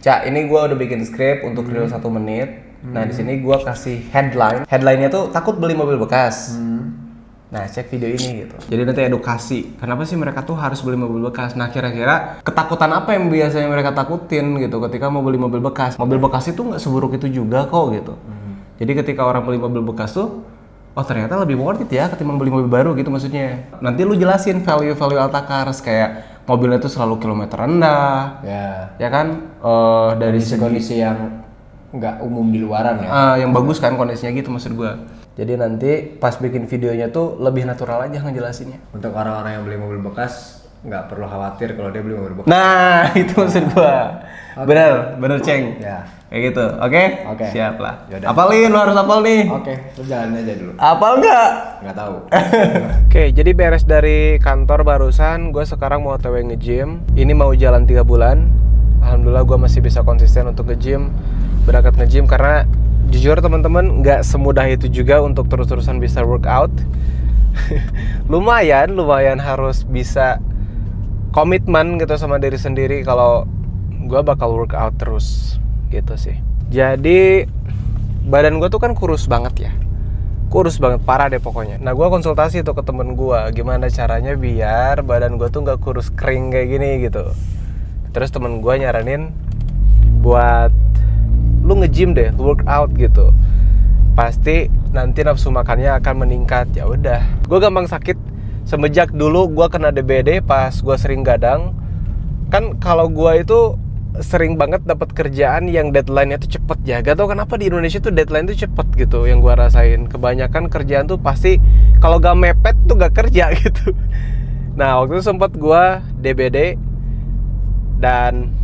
Cak, ini gue udah bikin skrip untuk reel 1 menit. Nah di sini gue kasih headline. Headline-nya tuh takut beli mobil bekas. Nah cek video ini gitu. Jadi nanti edukasi. Kenapa sih mereka tuh harus beli mobil bekas? Nah kira-kira ketakutan apa yang biasanya mereka takutin gitu ketika mau beli mobil bekas? Mobil bekas itu nggak seburuk itu juga kok gitu. Jadi ketika orang beli mobil bekas tuh, oh ternyata lebih worth it ya ketimbang beli mobil baru gitu maksudnya. Nanti lu jelasin value-value Altacars kayak mobilnya itu selalu kilometer rendah, ya kan? Dari kondisi yang nggak umum di luaran ya. Yang bagus kan kondisinya gitu maksud gua. Jadi nanti pas bikin videonya tuh lebih natural aja ngejelasinnya. Untuk orang-orang yang beli mobil bekas nggak perlu khawatir kalau dia beli mobil bekas. Nah itu maksud gua. Bener Ceng. Ya. Kayak gitu, oke? Oke. Siap lah. Yaudah. Apalin, lu harus apal nih. Oke, lu jalan aja dulu. Apal nggak? Nggak tahu. Oke, jadi beres dari kantor barusan, gue sekarang mau OTW nge-gym. Ini mau jalan 3 bulan. Alhamdulillah gue masih bisa konsisten untuk nge-gym, berangkat nge-gym karena jujur teman-teman nggak semudah itu juga untuk terus-terusan bisa workout. lumayan harus bisa komitmen gitu sama diri sendiri kalau gue bakal workout terus gitu sih. Jadi badan gue tuh kan kurus banget ya, kurus banget parah deh pokoknya. Nah gue konsultasi tuh ke temen gue gimana caranya biar badan gue tuh nggak kurus kering kayak gini gitu. Terus temen gue nyaranin buat lu nge-gym deh, workout gitu, pasti nanti nafsu makannya akan meningkat. Ya udah, gue gampang sakit semenjak dulu gue kena DBD pas gue sering gadang. Kan kalau gue itu sering banget dapat kerjaan yang deadline-nya tuh cepet ya. Gak tau kenapa di Indonesia tuh deadline tuh cepet gitu yang gue rasain. Kebanyakan kerjaan tuh pasti kalau gak mepet tuh gak kerja gitu. Nah waktu itu sempet gue DBD dan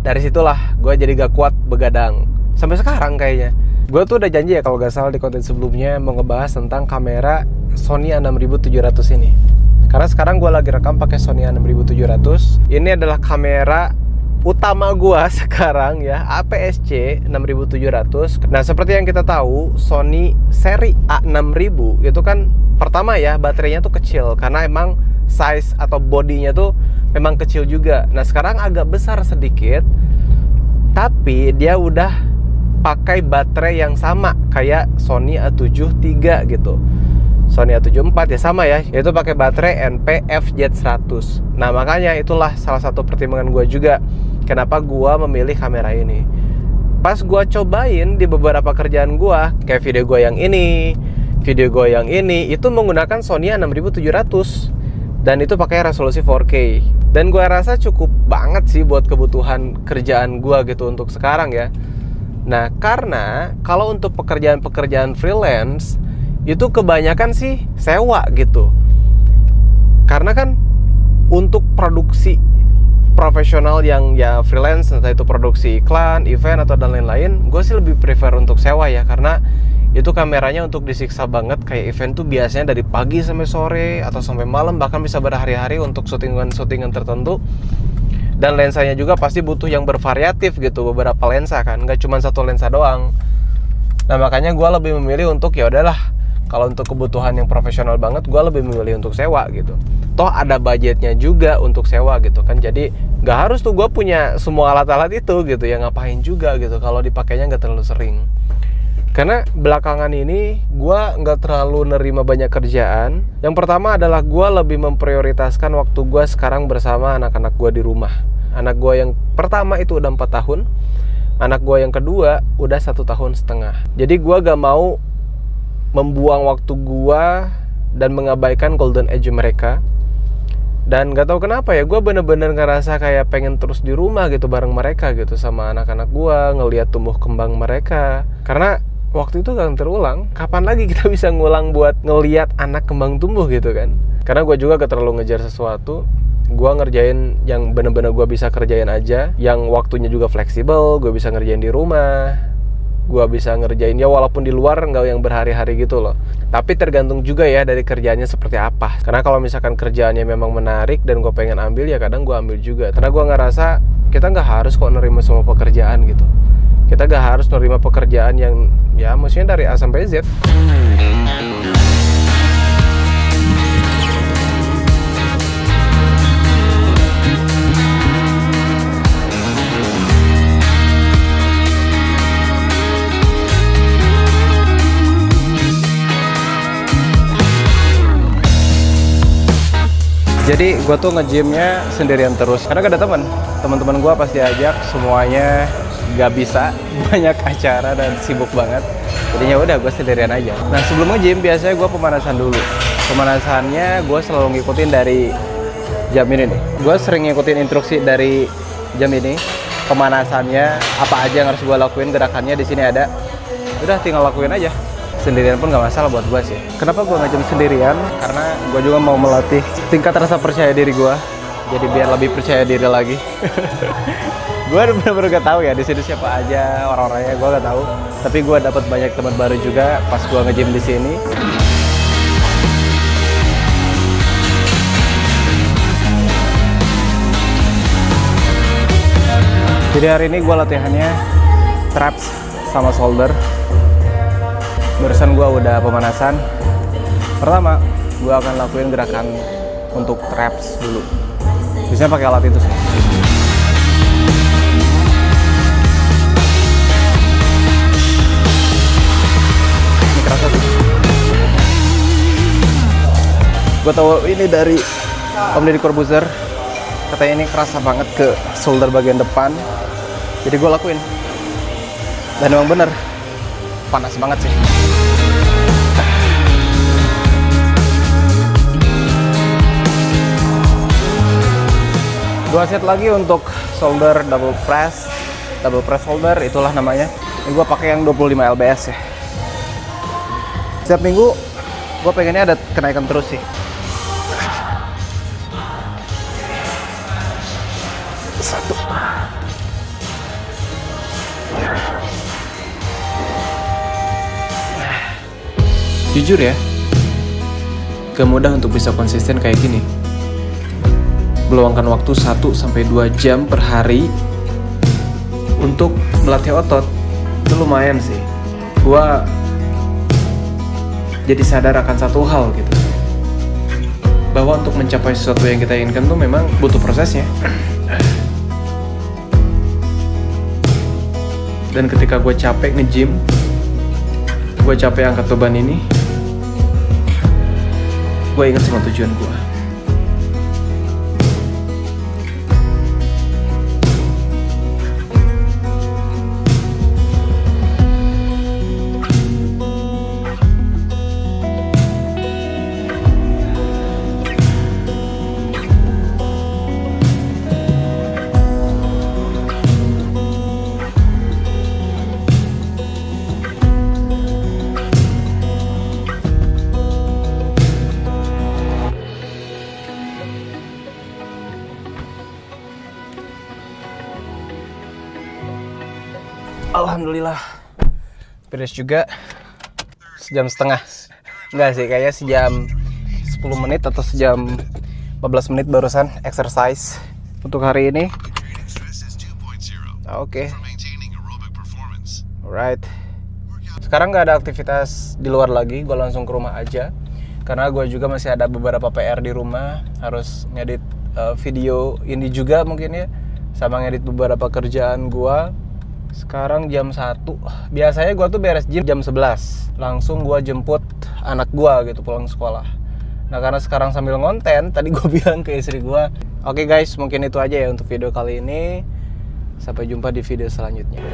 dari situlah gue jadi gak kuat begadang sampai sekarang kayaknya. Gue tuh udah janji ya kalau gak salah di konten sebelumnya mau ngebahas tentang kamera Sony A6700 ini. Karena sekarang gue lagi rekam pakai Sony A6700. Ini adalah kamera utama gua sekarang ya, APS-C 6700. Nah seperti yang kita tahu, Sony seri A6000 itu kan pertama ya baterainya tuh kecil karena emang size atau bodinya tuh memang kecil juga. Nah sekarang agak besar sedikit, tapi dia udah pakai baterai yang sama kayak Sony A7 III gitu. Sony A7 IV ya sama ya, yaitu pakai baterai NP-FZ100. Nah makanya itulah salah satu pertimbangan gue juga kenapa gue memilih kamera ini. Pas gue cobain di beberapa kerjaan gue, kayak video gue yang ini, video gue yang ini, itu menggunakan Sony A6700 dan itu pakai resolusi 4K. Dan gue rasa cukup banget sih buat kebutuhan kerjaan gue gitu untuk sekarang ya. Nah karena kalau untuk pekerjaan-pekerjaan freelance itu kebanyakan sih sewa gitu. Karena kan untuk produksi profesional yang ya freelance, entah itu produksi iklan, event atau dan lain-lain, gue sih lebih prefer untuk sewa ya. Karena itu kameranya untuk disiksa banget. Kayak event tuh biasanya dari pagi sampai sore atau sampai malam, bahkan bisa berhari-hari untuk syutingan tertentu. Dan lensanya juga pasti butuh yang bervariatif gitu, beberapa lensa kan, nggak cuma satu lensa doang. Nah makanya gue lebih memilih untuk ya udahlah, kalau untuk kebutuhan yang profesional banget, gue lebih memilih untuk sewa gitu. Toh ada budgetnya juga untuk sewa gitu kan. Jadi nggak harus tuh gue punya semua alat-alat itu gitu. Ya ngapain juga gitu kalau dipakainya nggak terlalu sering. Karena belakangan ini gue nggak terlalu nerima banyak kerjaan. Yang pertama adalah gue lebih memprioritaskan waktu gue sekarang bersama anak-anak gue di rumah. Anak gue yang pertama itu udah 4 tahun. Anak gue yang kedua udah 1,5 tahun. Jadi gue gak mau membuang waktu gua dan mengabaikan golden age mereka. Dan gak tahu kenapa ya, gue bener-bener ngerasa kayak pengen terus di rumah gitu bareng mereka gitu sama anak-anak gua, ngelihat tumbuh kembang mereka. Karena waktu itu gak terulang. Kapan lagi kita bisa ngulang buat ngelihat anak kembang tumbuh gitu kan? Karena gue juga gak terlalu ngejar sesuatu. Gue ngerjain yang bener-bener gue bisa kerjain aja, yang waktunya juga fleksibel, gue bisa ngerjain di rumah. Gue bisa ngerjain ya walaupun di luar nggak yang berhari-hari gitu loh. Tapi tergantung juga ya dari kerjaannya seperti apa. Karena kalau misalkan kerjaannya memang menarik dan gue pengen ambil ya kadang gue ambil juga. Karena gue ngerasa kita nggak harus kok nerima semua pekerjaan gitu. Kita nggak harus nerima pekerjaan yang ya maksudnya dari A sampai Z. Jadi gue tuh nge-gymnya sendirian terus karena gak ada teman-teman gue pasti ajak, semuanya gak bisa, banyak acara dan sibuk banget. Jadinya udah gue sendirian aja. Nah sebelum nge-gym biasanya gue pemanasan dulu. Pemanasannya gue selalu ngikutin dari jam ini nih. Gue sering ngikutin instruksi dari jam ini. Pemanasannya apa aja yang harus gue lakuin, gerakannya di sini ada. Udah tinggal lakuin aja. Sendirian pun gak masalah buat gue sih. Kenapa gue nge-gym sendirian? Karena gue juga mau melatih tingkat rasa percaya diri gue. Jadi biar lebih percaya diri lagi. Gue bener-bener gak tahu ya di sini siapa aja orang-orangnya, gue gak tahu. Tapi gue dapat banyak teman baru juga pas gue nge-gym di sini. Jadi hari ini gue latihannya traps sama shoulder. Barusan gue udah pemanasan. Pertama, gue akan lakuin gerakan untuk traps dulu. Biasanya pakai alat itu sih. Ini kerasa tuh. Gue tahu ini dari Om Deddy Corbuzier. Katanya ini kerasa banget ke shoulder bagian depan. Jadi gue lakuin. Dan emang bener, panas banget sih. 2 set lagi untuk shoulder double press shoulder, itulah namanya. Ini gue pakai yang 25 lbs ya. Setiap minggu gue pengennya ada kenaikan terus sih. Satu. Jujur ya, gak mudah untuk bisa konsisten kayak gini. Meluangkan waktu 1-2 jam per hari untuk melatih otot, itu lumayan sih. Gua jadi sadar akan satu hal gitu, bahwa untuk mencapai sesuatu yang kita inginkan tuh memang butuh prosesnya. Dan ketika gue capek nge-gym, gue capek angkat beban ini, gue ingat sama tujuan gue. Alhamdulillah beres juga. Sejam setengah. Enggak sih, kayaknya sejam 10 menit atau sejam 15 menit barusan exercise untuk hari ini. Oke. Alright. Sekarang nggak ada aktivitas di luar lagi, gue langsung ke rumah aja. Karena gue juga masih ada beberapa PR di rumah. Harus ngedit video ini juga mungkin ya, sama ngedit beberapa kerjaan gue. Sekarang jam 1. Biasanya gue tuh beres gym jam 11. Langsung gue jemput anak gue gitu pulang sekolah. Nah karena sekarang sambil ngonten, tadi gue bilang ke istri gue, oke guys, mungkin itu aja ya untuk video kali ini. Sampai jumpa di video selanjutnya.